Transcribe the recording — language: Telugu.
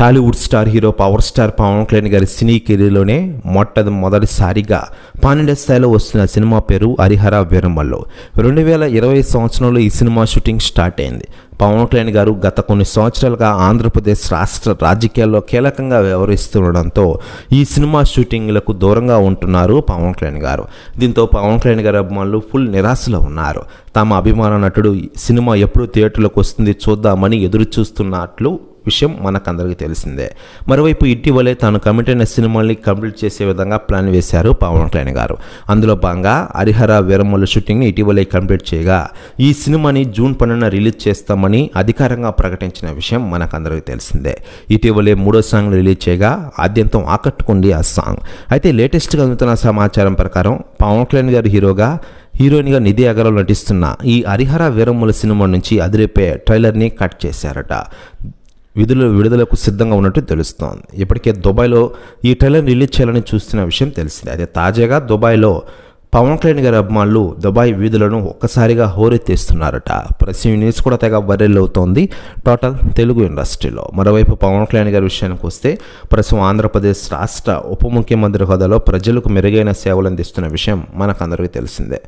Tollywood star hero power star Pawan Kalyan గారి సినీ కెరీర్లోనే మొదటిసారిగా పానిండియా స్థాయిలో వస్తున్న సినిమా పేరు హరిహర వీరమల్లు. 2020 సంవత్సరంలో ఈ సినిమా షూటింగ్ స్టార్ట్ అయింది. పవన్ కళ్యాణ్ గారు గత కొన్ని సంవత్సరాలుగా ఆంధ్రప్రదేశ్ రాష్ట్ర రాజకీయాల్లో కీలకంగా వ్యవహరిస్తుండడంతో ఈ సినిమా షూటింగ్లకు దూరంగా ఉంటున్నారు పవన్ కళ్యాణ్ గారు. దీంతో పవన్ కళ్యాణ్ గారి అభిమానులు ఫుల్ నిరాశలో ఉన్నారు. తమ అభిమాన నటుడు సినిమా ఎప్పుడు థియేటర్లకు వస్తుంది చూద్దామని ఎదురు చూస్తున్నట్లు విషయం మనకందరికీ తెలిసిందే. మరోవైపు ఇటీవలే తాను కమిట్ అయిన సినిమాల్ని కంప్లీట్ చేసే విధంగా ప్లాన్ వేశారు పవన్ కళ్యాణ్ గారు. అందులో భాగంగా హరిహర వీరమల్లు షూటింగ్ని ఇటీవలే కంప్లీట్ చేయగా ఈ సినిమాని జూన్ 12న రిలీజ్ చేస్తామని అధికారంగా ప్రకటించిన విషయం మనకందరికీ తెలిసిందే. ఇటీవలే 3వ సాంగ్ రిలీజ్ చేయగా ఆద్యంతం ఆకట్టుకుంది ఆ సాంగ్. అయితే లేటెస్ట్గా అందుతున్న సమాచారం ప్రకారం పవన్ కళ్యాణ్ గారు హీరోయిన్గా నిధి అగర్వాల్ నటిస్తున్న ఈ హరిహర వీరమల్లు సినిమా నుంచి అదిరిపే ట్రైలర్ని కట్ చేశారట. విడుదలకు సిద్ధంగా ఉన్నట్టు తెలుస్తోంది. ఇప్పటికే దుబాయ్లో ఈ ట్రైలర్ రిలీజ్ చేయాలని చూస్తున్న విషయం తెలిసిందే. అయితే తాజాగా దుబాయ్లో పవన్ కళ్యాణ్ గారి అభిమానులు దుబాయ్ వీధులను ఒక్కసారిగా హోరెత్తేస్తున్నారట. ప్రతి న్యూస్ కూడా తెగ వైరల్ అవుతోంది టోటల్ తెలుగు ఇండస్ట్రీలో. మరోవైపు పవన్ కళ్యాణ్ గారి విషయానికి వస్తే ప్రస్తుతం ఆంధ్రప్రదేశ్ రాష్ట్ర ఉప ముఖ్యమంత్రి హోదాలో ప్రజలకు మెరుగైన సేవలు అందిస్తున్న విషయం మనకందరికీ తెలిసిందే.